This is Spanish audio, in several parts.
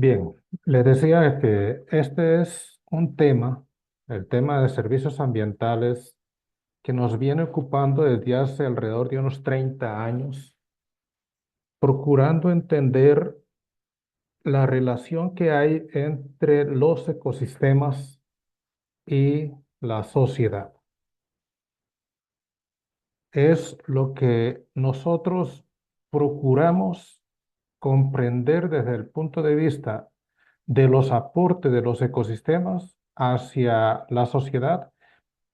Bien, les decía que este es un tema, el tema de servicios ambientales, que nos viene ocupando desde hace alrededor de unos 30 años, procurando entender la relación que hay entre los ecosistemas y la sociedad. Es lo que nosotros procuramos comprender desde el punto de vista de los aportes de los ecosistemas hacia la sociedad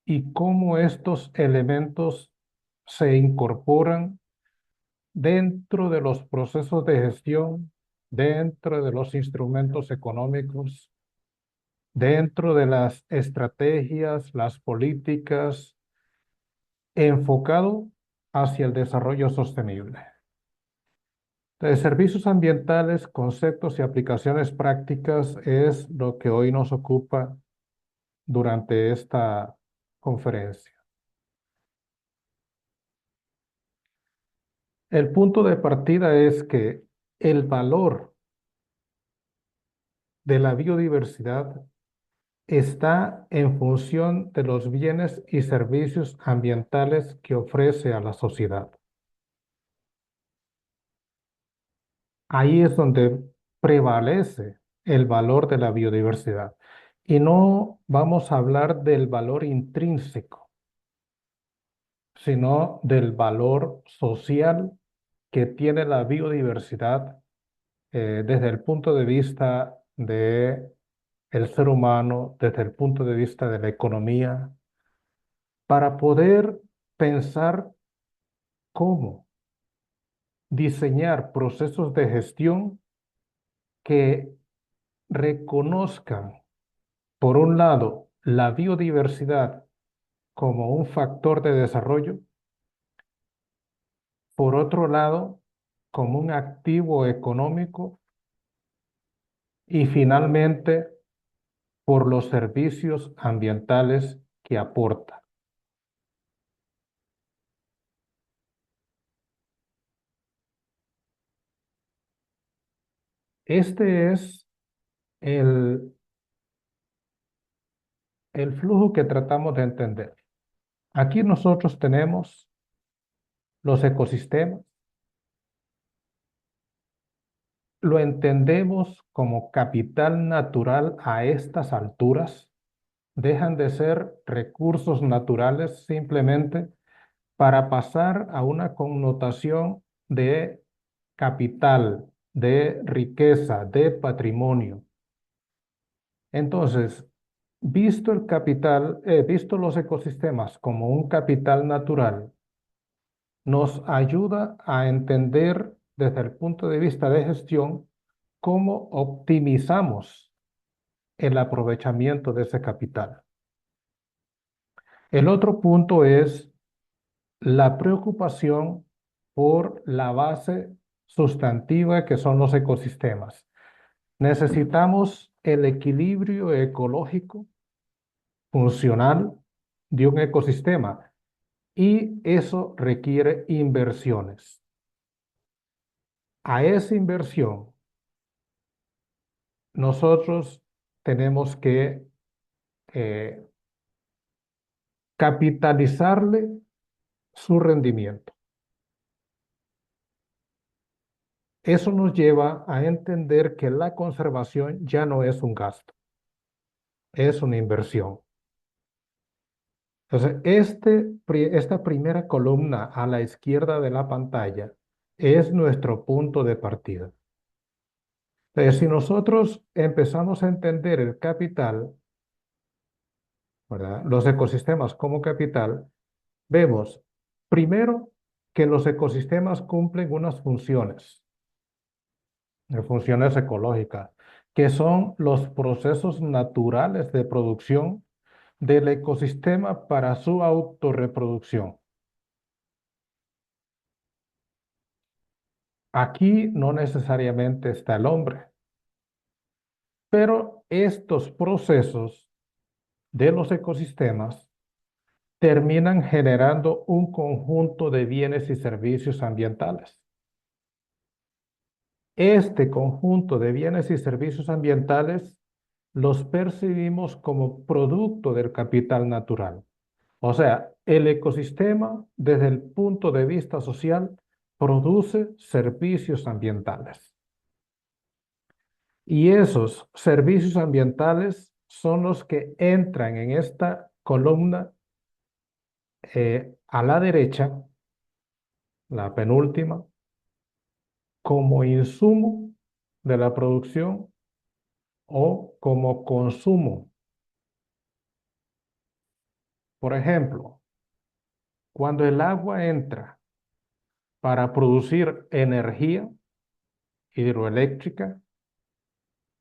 y cómo estos elementos se incorporan dentro de los procesos de gestión, dentro de los instrumentos económicos, dentro de las estrategias, las políticas, enfocado hacia el desarrollo sostenible. De servicios ambientales, conceptos y aplicaciones prácticas es lo que hoy nos ocupa durante esta conferencia. El punto de partida es que el valor de la biodiversidad está en función de los bienes y servicios ambientales que ofrece a la sociedad. Ahí es donde prevalece el valor de la biodiversidad. Y no vamos a hablar del valor intrínseco, sino del valor social que tiene la biodiversidad desde el punto de vista de el ser humano, desde el punto de vista de la economía, para poder pensar cómo diseñar procesos de gestión que reconozcan, por un lado, la biodiversidad como un factor de desarrollo, por otro lado, como un activo económico y finalmente por los servicios ambientales que aporta. Este es el, el flujo que tratamos de entender. Aquí nosotros tenemos los ecosistemas, lo entendemos como capital natural a estas alturas, dejan de ser recursos naturales simplemente para pasar a una connotación de capital, de riqueza, de patrimonio. Entonces, visto el capital, visto los ecosistemas como un capital natural, nos ayuda a entender desde el punto de vista de gestión cómo optimizamos el aprovechamiento de ese capital. El otro punto es la preocupación por la base sustantiva que son los ecosistemas. Necesitamos el equilibrio ecológico funcional de un ecosistema y eso requiere inversiones. A esa inversión nosotros tenemos que eh, capitalizarle su rendimiento. Eso nos lleva a entender que la conservación ya no es un gasto, es una inversión. Entonces, esta primera columna a la izquierda de la pantalla es nuestro punto de partida. Entonces, si nosotros empezamos a entender el capital, ¿verdad? Los ecosistemas como capital, vemos primero que los ecosistemas cumplen unas funciones ecológicas, que son los procesos naturales de producción del ecosistema para su autorreproducción. Aquí no necesariamente está el hombre, pero estos procesos de los ecosistemas terminan generando un conjunto de bienes y servicios ambientales. Este conjunto de bienes y servicios ambientales los percibimos como producto del capital natural. O sea, el ecosistema, desde el punto de vista social, produce servicios ambientales. Y esos servicios ambientales son los que entran en esta columna a la derecha, la penúltima, como insumo de la producción o como consumo. Por ejemplo, cuando el agua entra para producir energía hidroeléctrica,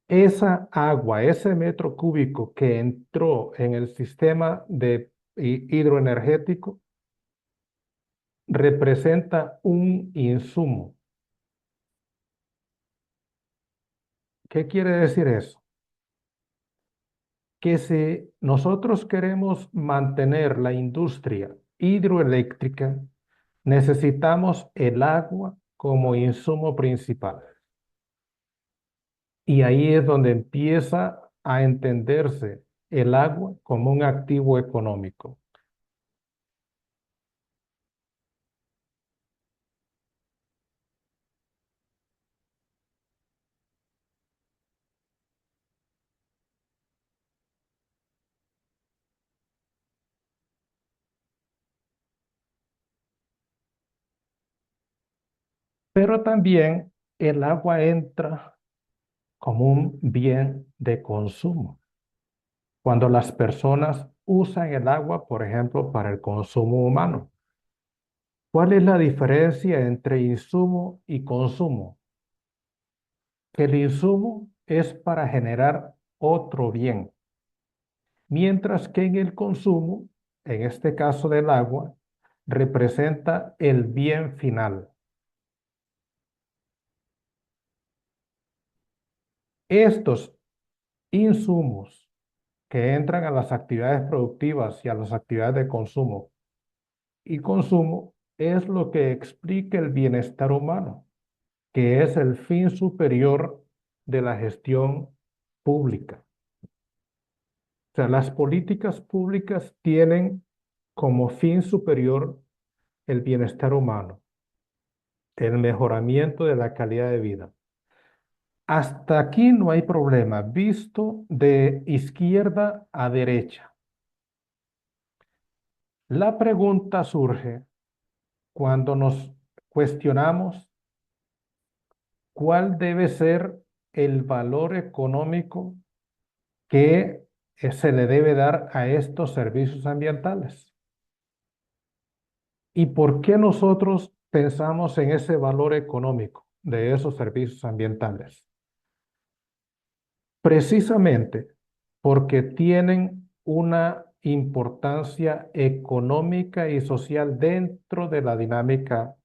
esa agua, ese metro cúbico que entró en el sistema de hidroenergético, representa un insumo. ¿Qué quiere decir eso? Que si nosotros queremos mantener la industria hidroeléctrica, necesitamos el agua como insumo principal. Y ahí es donde empieza a entenderse el agua como un activo económico. Pero también el agua entra como un bien de consumo. Cuando las personas usan el agua, por ejemplo, para el consumo humano. ¿Cuál es la diferencia entre insumo y consumo? Que el insumo es para generar otro bien, mientras que en el consumo, en este caso del agua, representa el bien final. Estos insumos que entran a las actividades productivas y a las actividades de consumo y consumo es lo que explica el bienestar humano, que es el fin superior de la gestión pública. O sea, las políticas públicas tienen como fin superior el bienestar humano, el mejoramiento de la calidad de vida. Hasta aquí no hay problema, visto de izquierda a derecha. La pregunta surge cuando nos cuestionamos cuál debe ser el valor económico que se le debe dar a estos servicios ambientales. ¿Y por qué nosotros pensamos en ese valor económico de esos servicios ambientales? Precisamente porque tienen una importancia económica y social dentro de la dinámica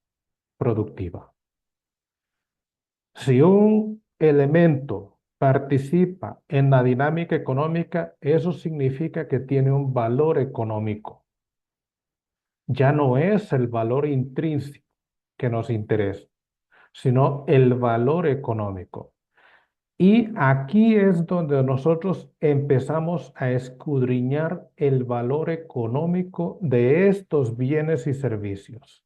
productiva. Si un elemento participa en la dinámica económica, eso significa que tiene un valor económico. Ya no es el valor intrínseco que nos interesa, sino el valor económico. Y aquí es donde nosotros empezamos a escudriñar el valor económico de estos bienes y servicios.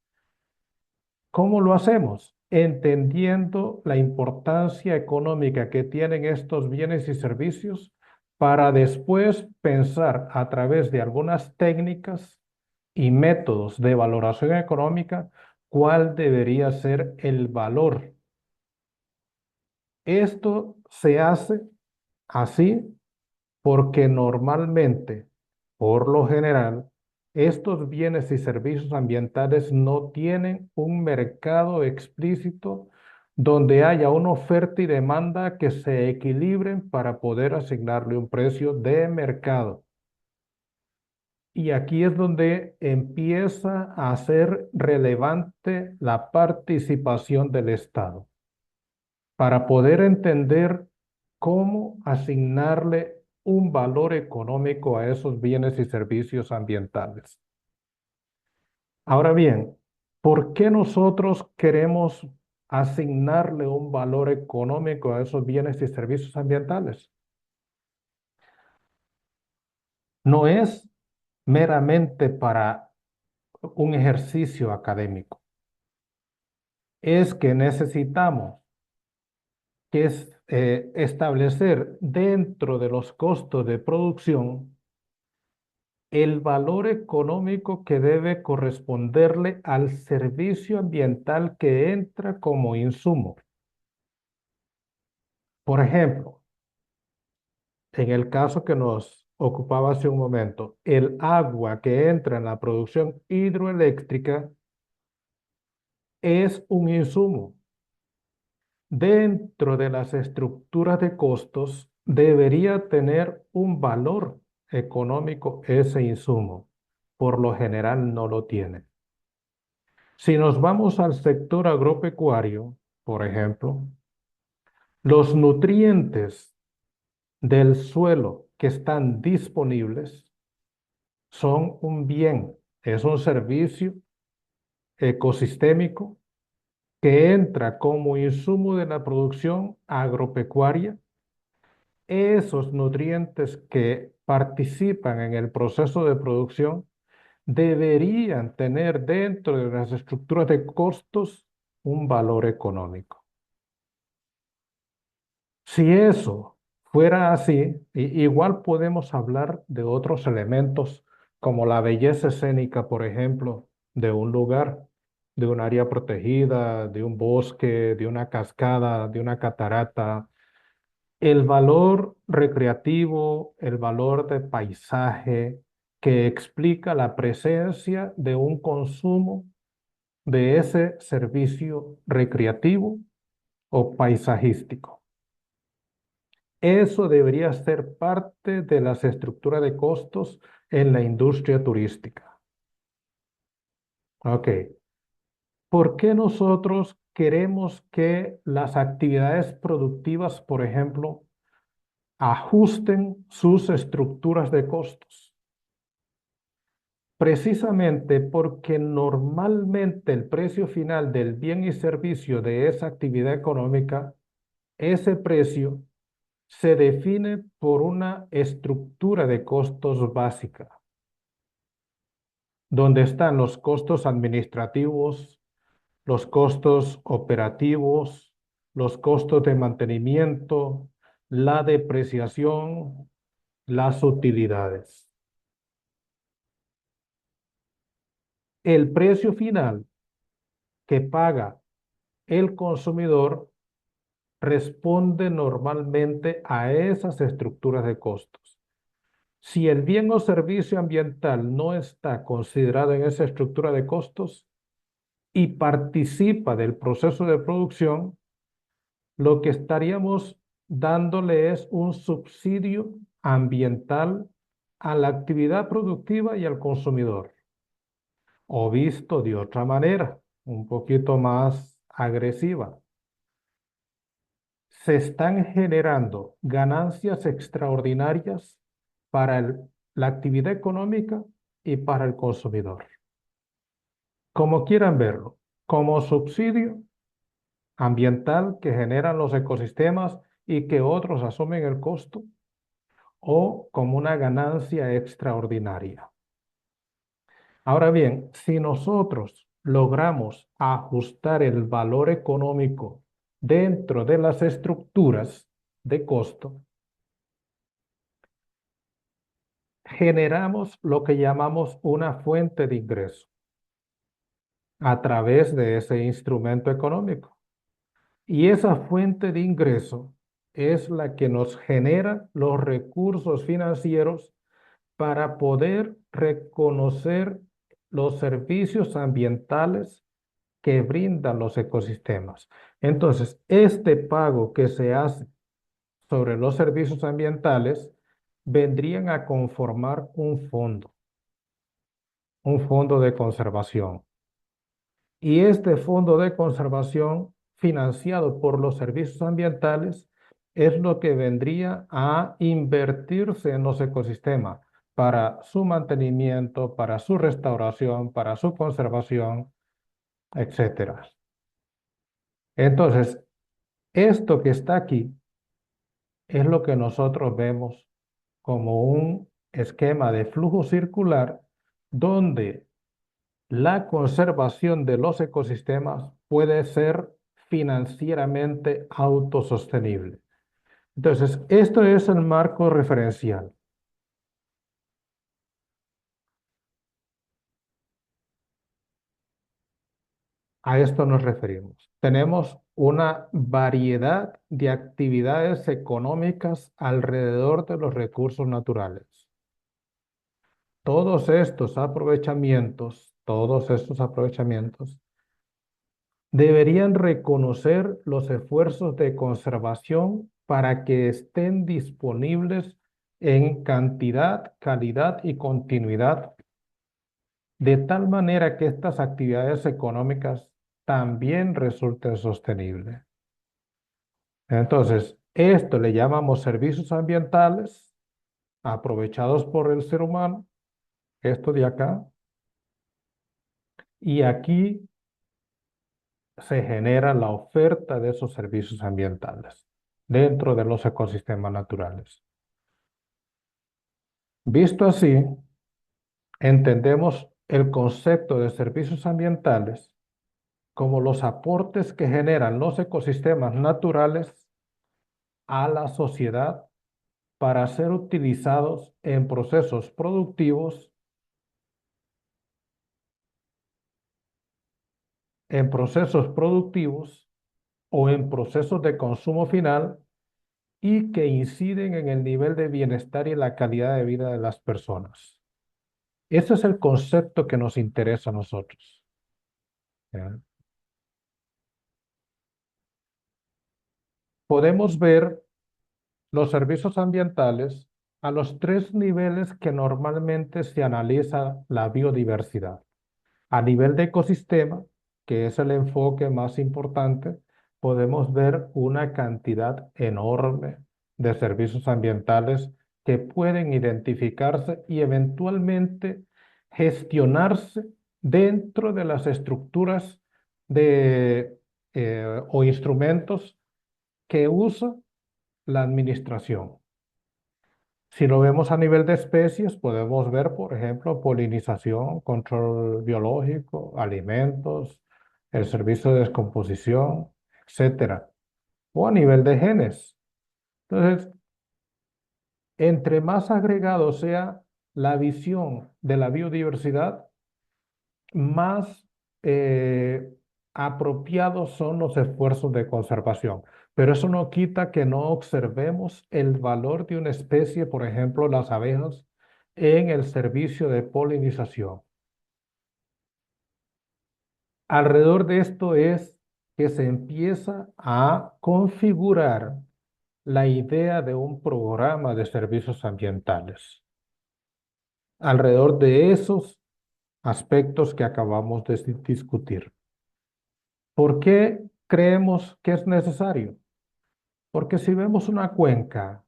¿Cómo lo hacemos? Entendiendo la importancia económica que tienen estos bienes y servicios para después pensar a través de algunas técnicas y métodos de valoración económica cuál debería ser el valor. Esto se hace así porque normalmente, por lo general, estos bienes y servicios ambientales no tienen un mercado explícito donde haya una oferta y demanda que se equilibren para poder asignarle un precio de mercado. Y aquí es donde empieza a ser relevante la participación del Estado para poder entender cómo asignarle un valor económico a esos bienes y servicios ambientales. Ahora bien, ¿por qué nosotros queremos asignarle un valor económico a esos bienes y servicios ambientales. No es meramente para un ejercicio académico, es que necesitamos establecer dentro de los costos de producción el valor económico que debe corresponderle al servicio ambiental que entra como insumo. Por ejemplo, en el caso que nos ocupaba hace un momento, el agua que entra en la producción hidroeléctrica es un insumo. Dentro de las estructuras de costos debería tener un valor económico ese insumo. Por lo general no lo tiene. Si nos vamos al sector agropecuario, por ejemplo, los nutrientes del suelo que están disponibles son un bien, es un servicio ecosistémico que entra como insumo de la producción agropecuaria. Esos nutrientes que participan en el proceso de producción deberían tener dentro de las estructuras de costos un valor económico. Si eso fuera así, igual podemos hablar de otros elementos como la belleza escénica, por ejemplo, de un lugar, de un área protegida, de un bosque, de una cascada, de una catarata. El valor recreativo, el valor de paisaje que explica la presencia de un consumo de ese servicio recreativo o paisajístico. Eso debería ser parte de las estructuras de costos en la industria turística. Ok. ¿Por qué nosotros queremos que las actividades productivas, por ejemplo, ajusten sus estructuras de costos? Precisamente porque normalmente el precio final del bien y servicio de esa actividad económica, ese precio se define por una estructura de costos básica, donde están los costos administrativos, los costos operativos, los costos de mantenimiento, la depreciación, las utilidades. El precio final que paga el consumidor responde normalmente a esas estructuras de costos. Si el bien o servicio ambiental no está considerado en esa estructura de costos y participa del proceso de producción, lo que estaríamos dándole es un subsidio ambiental a la actividad productiva y al consumidor. O visto de otra manera, un poquito más agresiva, se están generando ganancias extraordinarias para la actividad económica y para el consumidor. Como quieran verlo, como subsidio ambiental que generan los ecosistemas y que otros asumen el costo, o como una ganancia extraordinaria. Ahora bien, si nosotros logramos ajustar el valor económico dentro de las estructuras de costo, generamos lo que llamamos una fuente de ingreso a través de ese instrumento económico. Y esa fuente de ingreso es la que nos genera los recursos financieros para poder reconocer los servicios ambientales que brindan los ecosistemas. Entonces, este pago que se hace sobre los servicios ambientales vendrían a conformar un fondo de conservación. Y este fondo de conservación financiado por los servicios ambientales es lo que vendría a invertirse en los ecosistemas para su mantenimiento, para su restauración, para su conservación, etcétera. Entonces, esto que está aquí es lo que nosotros vemos como un esquema de flujo circular donde la conservación de los ecosistemas puede ser financieramente autosostenible. Entonces, esto es el marco referencial. A esto nos referimos. Tenemos una variedad de actividades económicas alrededor de los recursos naturales. Todos estos aprovechamientos deberían reconocer los esfuerzos de conservación para que estén disponibles en cantidad, calidad y continuidad, de tal manera que estas actividades económicas también resulten sostenibles. Entonces, esto le llamamos servicios ambientales aprovechados por el ser humano, esto de acá, y aquí se genera la oferta de esos servicios ambientales dentro de los ecosistemas naturales. Visto así, entendemos el concepto de servicios ambientales como los aportes que generan los ecosistemas naturales a la sociedad para ser utilizados en procesos productivos o en procesos de consumo final y que inciden en el nivel de bienestar y la calidad de vida de las personas. Ese es el concepto que nos interesa a nosotros. ¿Ya? Podemos ver los servicios ambientales a los tres niveles que normalmente se analiza la biodiversidad. A nivel de ecosistema, que es el enfoque más importante, podemos ver una cantidad enorme de servicios ambientales que pueden identificarse y eventualmente gestionarse dentro de las estructuras o instrumentos que usa la administración. Si lo vemos a nivel de especies, podemos ver, por ejemplo, polinización, control biológico, alimentos, el servicio de descomposición, etcétera. O a nivel de genes. Entonces, entre más agregado sea la visión de la biodiversidad, más eh, apropiados son los esfuerzos de conservación. Pero eso no quita que no observemos el valor de una especie, por ejemplo, las abejas, en el servicio de polinización. Alrededor de esto es que se empieza a configurar la idea de un programa de servicios ambientales. Alrededor de esos aspectos que acabamos de discutir. ¿Por qué creemos que es necesario? Porque si vemos una cuenca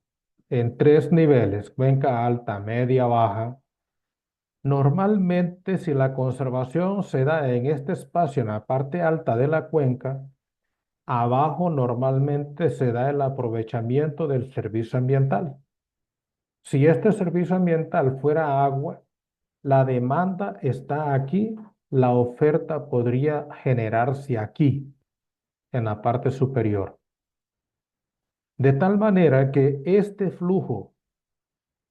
en tres niveles, cuenca alta, media, baja, normalmente si la conservación se da en este espacio, en la parte alta de la cuenca, abajo normalmente se da el aprovechamiento del servicio ambiental. Si este servicio ambiental fuera agua, la demanda está aquí, la oferta podría generarse aquí, en la parte superior. De tal manera que este flujo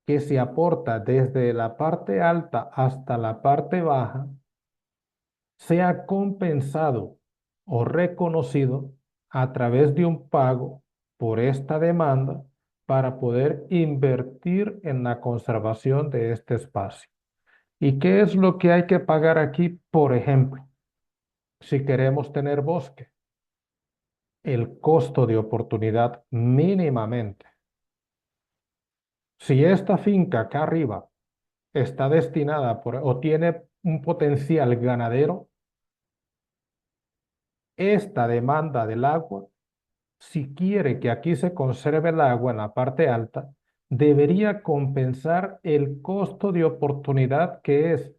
que se aporta desde la parte alta hasta la parte baja sea compensado o reconocido a través de un pago por esta demanda para poder invertir en la conservación de este espacio. ¿Y qué es lo que hay que pagar aquí? Por ejemplo, si queremos tener bosque, el costo de oportunidad mínimamente. Si esta finca acá arriba está destinada o tiene un potencial ganadero, esta demanda del agua, si quiere que aquí se conserve el agua en la parte alta, debería compensar el costo de oportunidad que es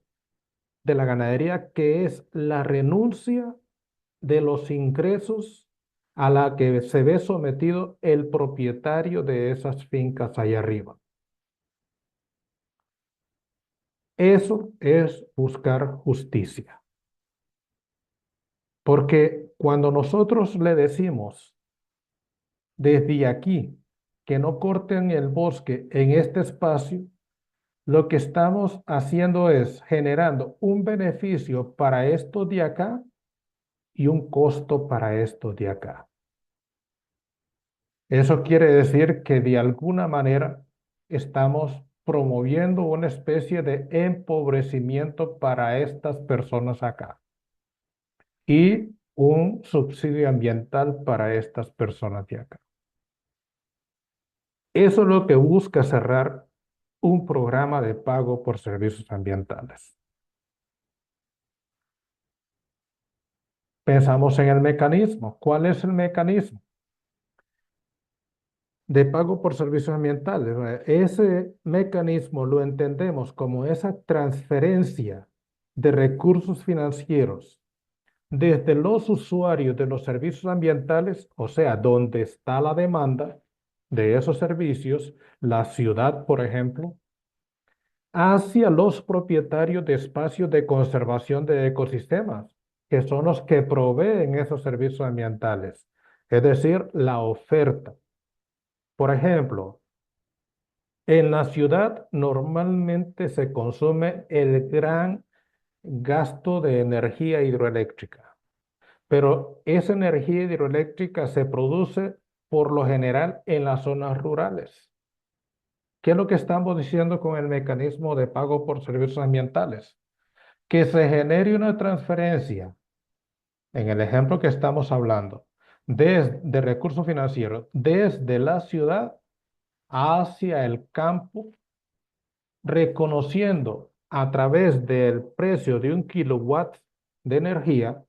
de la ganadería, que es la renuncia de los ingresos a la que se ve sometido el propietario de esas fincas ahí arriba. Eso es buscar justicia. Porque cuando nosotros le decimos desde aquí que no corten el bosque en este espacio, lo que estamos haciendo es generando un beneficio para estos de acá y un costo para estos de acá. Eso quiere decir que de alguna manera estamos promoviendo una especie de empobrecimiento para estas personas acá y un subsidio ambiental para estas personas de acá. Eso es lo que busca cerrar un programa de pago por servicios ambientales. Pensamos en el mecanismo. ¿Cuál es el mecanismo de pago por servicios ambientales? Ese mecanismo lo entendemos como esa transferencia de recursos financieros desde los usuarios de los servicios ambientales, o sea, donde está la demanda de esos servicios, la ciudad, por ejemplo, hacia los propietarios de espacios de conservación de ecosistemas, que son los que proveen esos servicios ambientales, es decir, la oferta. Por ejemplo, en la ciudad normalmente se consume el gran gasto de energía hidroeléctrica, pero esa energía hidroeléctrica se produce por lo general en las zonas rurales. ¿Qué es lo que estamos diciendo con el mecanismo de pago por servicios ambientales? Que se genere una transferencia, en el ejemplo que estamos hablando, de recursos financieros desde la ciudad hacia el campo, reconociendo a través del precio de 1 kilowatt de energía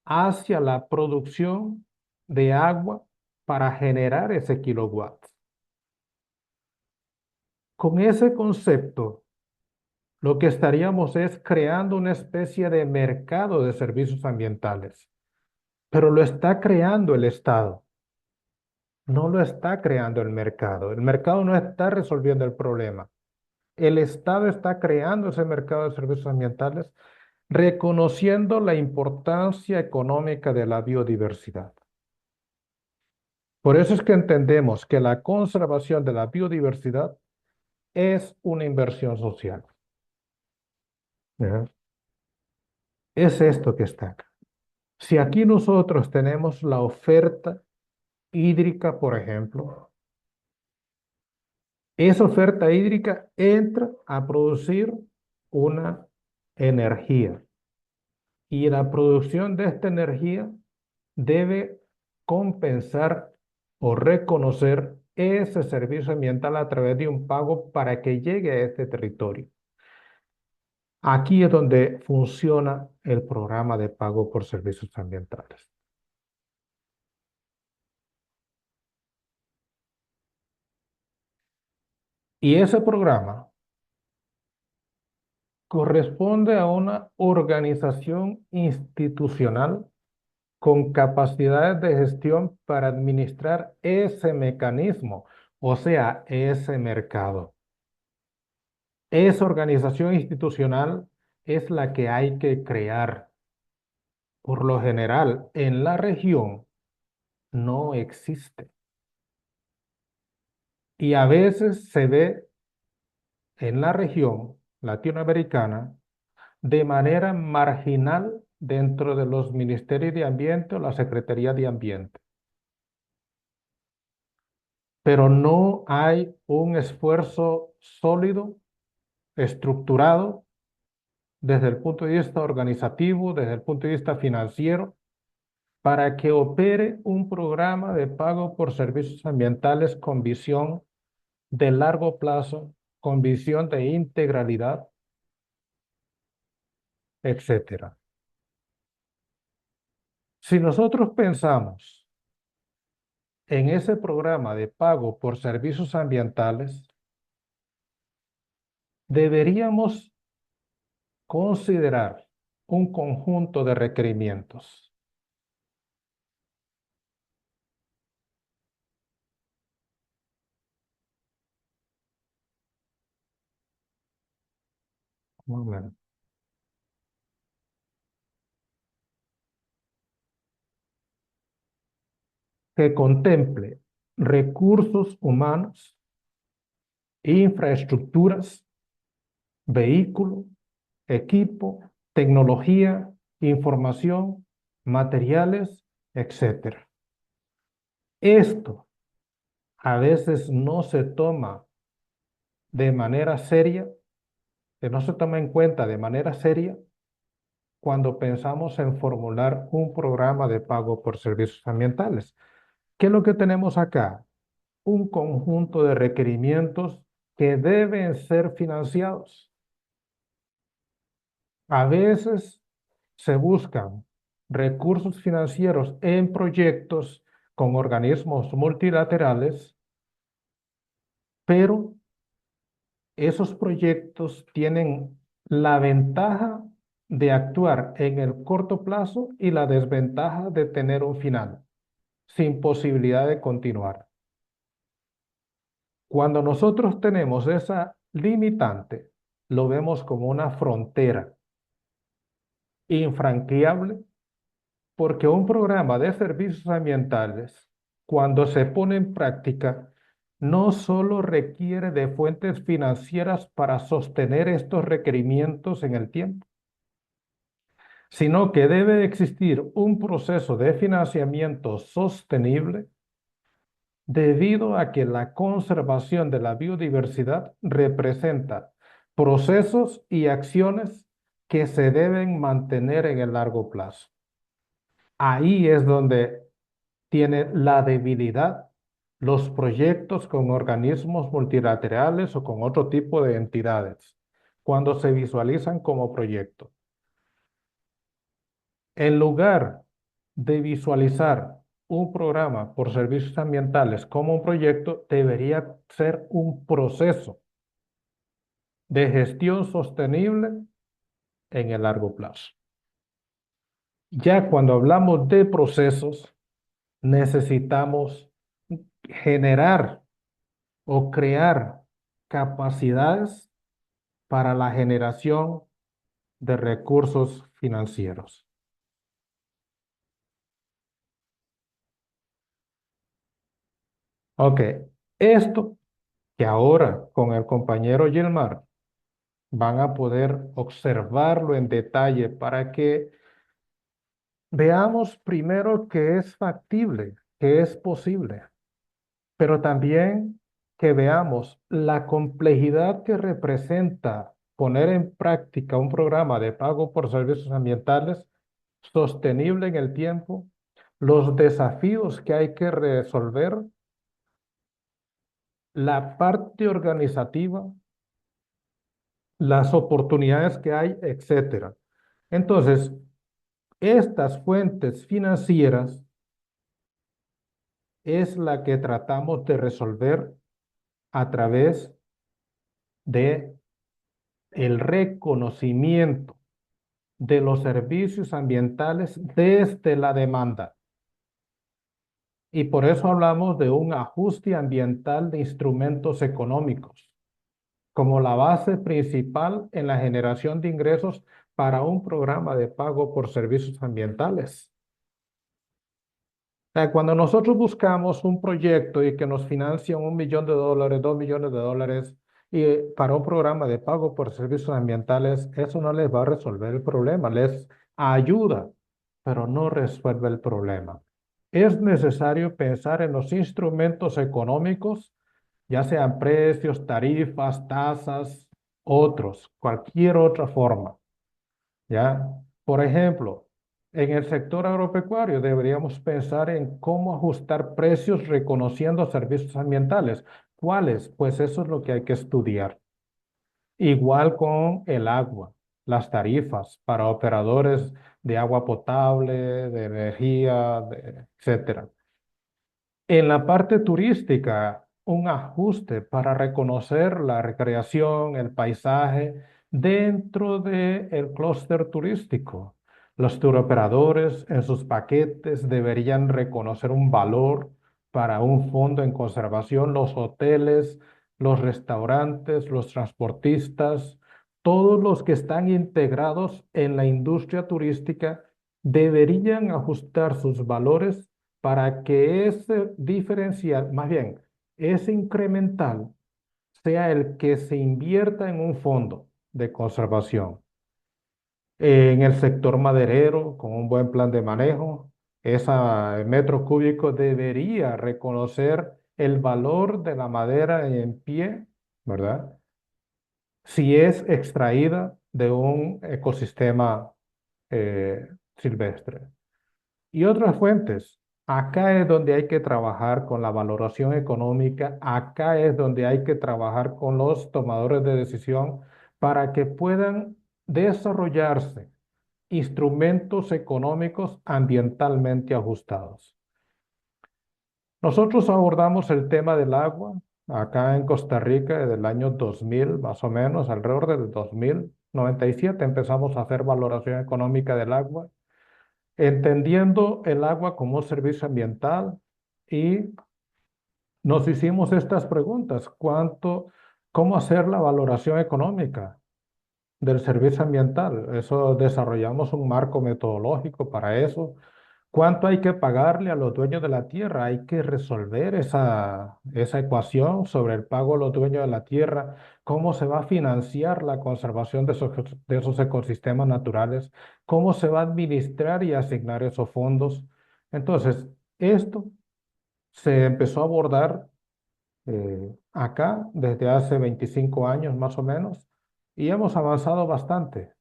hacia la producción de agua para generar ese kilowatt. Con ese concepto, lo que estaríamos es creando una especie de mercado de servicios ambientales, pero lo está creando el Estado, no lo está creando el mercado. El mercado no está resolviendo el problema. El Estado está creando ese mercado de servicios ambientales, reconociendo la importancia económica de la biodiversidad. Por eso es que entendemos que la conservación de la biodiversidad es una inversión social. ¿Ya? Es esto que está acá. Si aquí nosotros tenemos la oferta hídrica, por ejemplo, esa oferta hídrica entra a producir una energía y la producción de esta energía debe compensar o reconocer ese servicio ambiental a través de un pago para que llegue a este territorio. Aquí es donde funciona el programa de pago por servicios ambientales. Y ese programa corresponde a una organización institucional con capacidades de gestión para administrar ese mecanismo, o sea, ese mercado. Esa organización institucional es la que hay que crear. Por lo general, en la región no existe. Y a veces se ve en la región latinoamericana de manera marginal dentro de los ministerios de ambiente o la Secretaría de Ambiente. Pero no hay un esfuerzo sólido, estructurado, desde el punto de vista organizativo, desde el punto de vista financiero, para que opere un programa de pago por servicios ambientales con visión de largo plazo, con visión de integralidad, etcétera. Si nosotros pensamos en ese programa de pago por servicios ambientales, deberíamos considerar un conjunto de requerimientos. Más o menos. Que contemple recursos humanos, infraestructuras, vehículo, equipo, tecnología, información, materiales, etcétera. Esto a veces no se toma de manera seria, que no se toma en cuenta de manera seria cuando pensamos en formular un programa de pago por servicios ambientales. ¿Qué es lo que tenemos acá? Un conjunto de requerimientos que deben ser financiados. A veces se buscan recursos financieros en proyectos con organismos multilaterales, pero esos proyectos tienen la ventaja de actuar en el corto plazo y la desventaja de tener un final, sin posibilidad de continuar. Cuando nosotros tenemos esa limitante, lo vemos como una frontera infranqueable, porque un programa de servicios ambientales, cuando se pone en práctica, no solo requiere de fuentes financieras para sostener estos requerimientos en el tiempo, sino que debe existir un proceso de financiamiento sostenible debido a que la conservación de la biodiversidad representa procesos y acciones que se deben mantener en el largo plazo. Ahí es donde tiene la debilidad los proyectos con organismos multilaterales o con otro tipo de entidades, cuando se visualizan como proyectos. En lugar de visualizar un programa por servicios ambientales como un proyecto, debería ser un proceso de gestión sostenible en el largo plazo. Ya cuando hablamos de procesos, necesitamos generar o crear capacidades para la generación de recursos financieros. Ok, esto que ahora con el compañero Gilmar van a poder observarlo en detalle para que veamos primero que es factible, que es posible, pero también que veamos la complejidad que representa poner en práctica un programa de pago por servicios ambientales sostenible en el tiempo, los desafíos que hay que resolver, la parte organizativa, las oportunidades que hay, etcétera. Entonces, estas fuentes financieras es la que tratamos de resolver a través de el reconocimiento de los servicios ambientales desde la demanda. Y por eso hablamos de un ajuste ambiental de instrumentos económicos como la base principal en la generación de ingresos para un programa de pago por servicios ambientales. O sea, cuando nosotros buscamos un proyecto y que nos financian $1 millón, $2 millones, y para un programa de pago por servicios ambientales, eso no les va a resolver el problema, les ayuda, pero no resuelve el problema. Es necesario pensar en los instrumentos económicos, ya sean precios, tarifas, tasas, otros, cualquier otra forma, ¿ya? Por ejemplo, en el sector agropecuario deberíamos pensar en cómo ajustar precios reconociendo servicios ambientales. ¿Cuáles? Pues eso es lo que hay que estudiar. Igual con el agua, las tarifas para operadores de agua potable, de energía, etcétera. En la parte turística, un ajuste para reconocer la recreación, el paisaje dentro del clúster turístico. Los turoperadores en sus paquetes deberían reconocer un valor para un fondo en conservación, los hoteles, los restaurantes, los transportistas, todos los que están integrados en la industria turística deberían ajustar sus valores para que ese diferencial, más bien, ese incremental, sea el que se invierta en un fondo de conservación. En el sector maderero, con un buen plan de manejo, ese metro cúbico debería reconocer el valor de la madera en pie, ¿verdad? Si es extraída de un ecosistema silvestre. Y otras fuentes. Acá es donde hay que trabajar con la valoración económica, acá es donde hay que trabajar con los tomadores de decisión para que puedan desarrollarse instrumentos económicos ambientalmente ajustados. Nosotros abordamos el tema del agua acá en Costa Rica desde el año 2000, más o menos, alrededor del 2097 empezamos a hacer valoración económica del agua, entendiendo el agua como un servicio ambiental y nos hicimos estas preguntas. ¿Cómo hacer la valoración económica del servicio ambiental? Eso desarrollamos un marco metodológico para eso. ¿Cuánto hay que pagarle a los dueños de la tierra? Hay que resolver esa ecuación sobre el pago a los dueños de la tierra. ¿Cómo se va a financiar la conservación de esos ecosistemas naturales? ¿Cómo se va a administrar y asignar esos fondos? Entonces, esto se empezó a abordar acá desde hace 25 años más o menos y hemos avanzado bastante.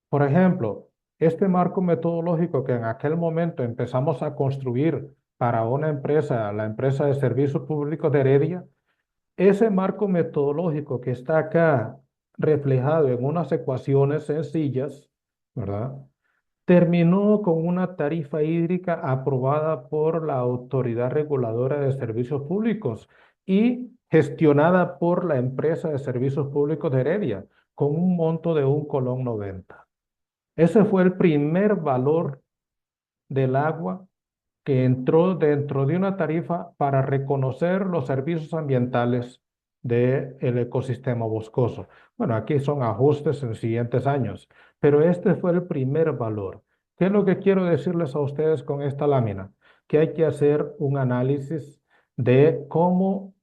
Por ejemplo, este marco metodológico que en aquel momento empezamos a construir para una empresa, la empresa de servicios públicos de Heredia, ese marco metodológico que está acá reflejado en unas ecuaciones sencillas, ¿verdad? Terminó con una tarifa hídrica aprobada por la Autoridad Reguladora de Servicios Públicos y gestionada por la empresa de servicios públicos de Heredia, con un monto de 1,90 colón. Ese fue el primer valor del agua que entró dentro de una tarifa para reconocer los servicios ambientales del ecosistema boscoso. Bueno, aquí son ajustes en siguientes años, pero este fue el primer valor. ¿Qué es lo que quiero decirles a ustedes con esta lámina? Que hay que hacer un análisis de cómo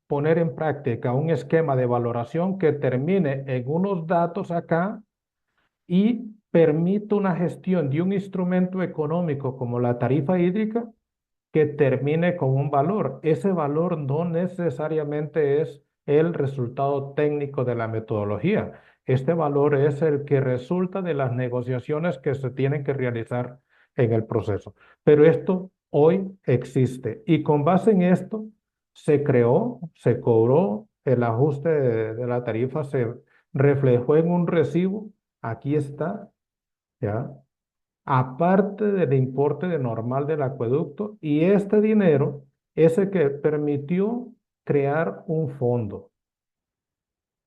poner en práctica un esquema de valoración que termine en unos datos acá y permite una gestión de un instrumento económico como la tarifa hídrica que termine con un valor. Ese valor no necesariamente es el resultado técnico de la metodología. Este valor es el que resulta de las negociaciones que se tienen que realizar en el proceso. Pero esto hoy existe y con base en esto se creó, se cobró el ajuste de la tarifa, se reflejó en un recibo. Aquí está, ¿ya? Aparte del importe de normal del acueducto, y este dinero es el que permitió crear un fondo.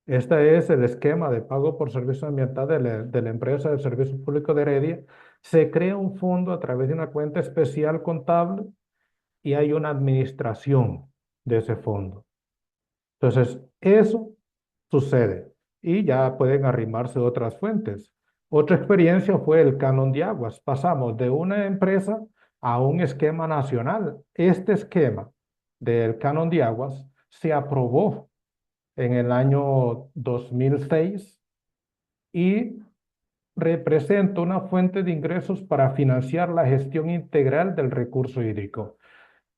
Este es el esquema de pago por servicio ambiental de la empresa de servicios públicos de Heredia. Se crea un fondo a través de una cuenta especial contable y hay una administración de ese fondo. Entonces, eso sucede y ya pueden arrimarse otras fuentes. Otra experiencia fue el canon de aguas. Pasamos de una empresa a un esquema nacional. Este esquema del canon de aguas se aprobó en el año 2006 y representa una fuente de ingresos para financiar la gestión integral del recurso hídrico.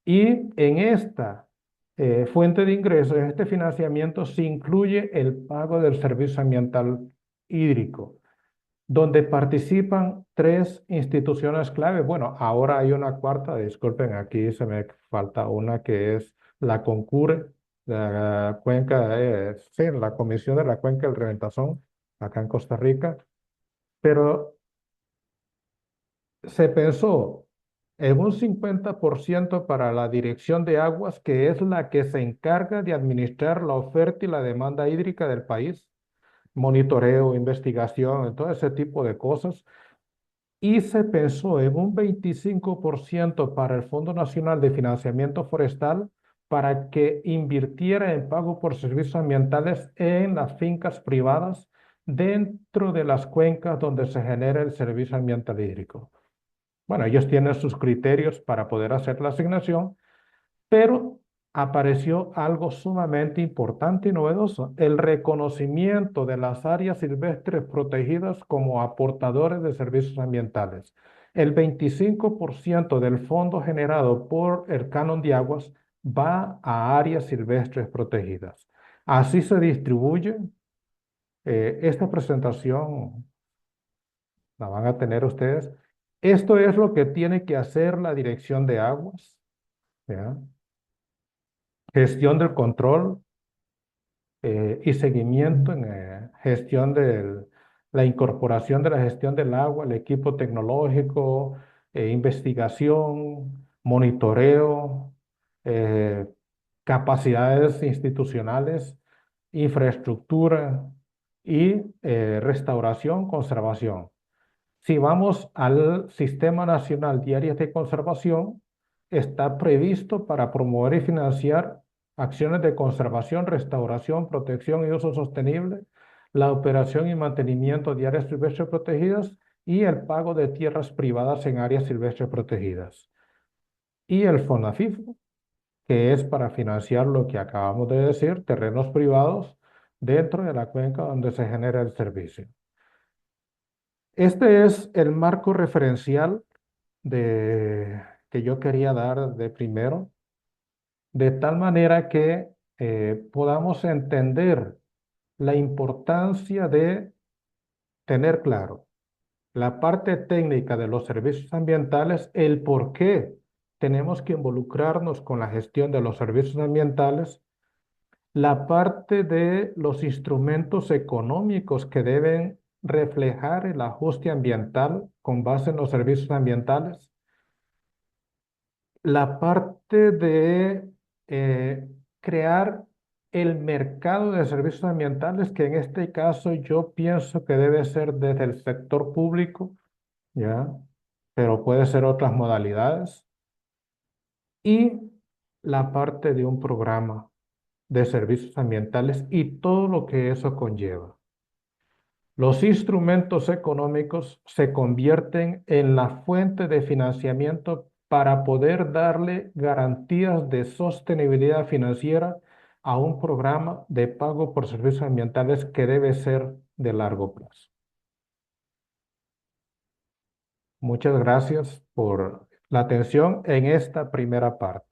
Y en esta fuente de ingresos, en este financiamiento, se incluye el pago del servicio ambiental hídrico, donde participan tres instituciones clave. Bueno, ahora hay una cuarta, disculpen, aquí se me falta una que es la CONCURE, la cuenca, sí, la Comisión de la Cuenca del Reventazón, acá en Costa Rica, pero se pensó en un 50% para la dirección de aguas, que es la que se encarga de administrar la oferta y la demanda hídrica del país, monitoreo, investigación, todo ese tipo de cosas. Y se pensó en un 25% para el Fondo Nacional de Financiamiento Forestal para que invirtiera en pago por servicios ambientales en las fincas privadas dentro de las cuencas donde se genera el servicio ambiental hídrico. Bueno, ellos tienen sus criterios para poder hacer la asignación, pero apareció algo sumamente importante y novedoso, el reconocimiento de las áreas silvestres protegidas como aportadores de servicios ambientales. El 25% del fondo generado por el canon de aguas va a áreas silvestres protegidas. Así se distribuye. Esta presentación la van a tener ustedes. Esto es lo que tiene que hacer la Dirección de Aguas, ¿ya? Gestión del control y seguimiento en gestión de la incorporación de la gestión del agua, el equipo tecnológico, investigación, monitoreo, eh, capacidades institucionales, infraestructura y restauración, conservación. Si vamos al Sistema Nacional de Áreas de Conservación, está previsto para promover y financiar acciones de conservación, restauración, protección y uso sostenible, la operación y mantenimiento de áreas silvestres protegidas y el pago de tierras privadas en áreas silvestres protegidas. Y el FONAFIFO, que es para financiar lo que acabamos de decir, terrenos privados dentro de la cuenca donde se genera el servicio. Este es el marco referencial que yo quería dar de primero, de tal manera que podamos entender la importancia de tener claro la parte técnica de los servicios ambientales, el por qué tenemos que involucrarnos con la gestión de los servicios ambientales, la parte de los instrumentos económicos que deben reflejar el ajuste ambiental con base en los servicios ambientales, la parte de eh, crear el mercado de servicios ambientales, que en este caso yo pienso que debe ser desde el sector público, ¿ya? Pero puede ser otras modalidades, y la parte de un programa de servicios ambientales y todo lo que eso conlleva. Los instrumentos económicos se convierten en la fuente de financiamiento para poder darle garantías de sostenibilidad financiera a un programa de pago por servicios ambientales que debe ser de largo plazo. Muchas gracias por la atención en esta primera parte.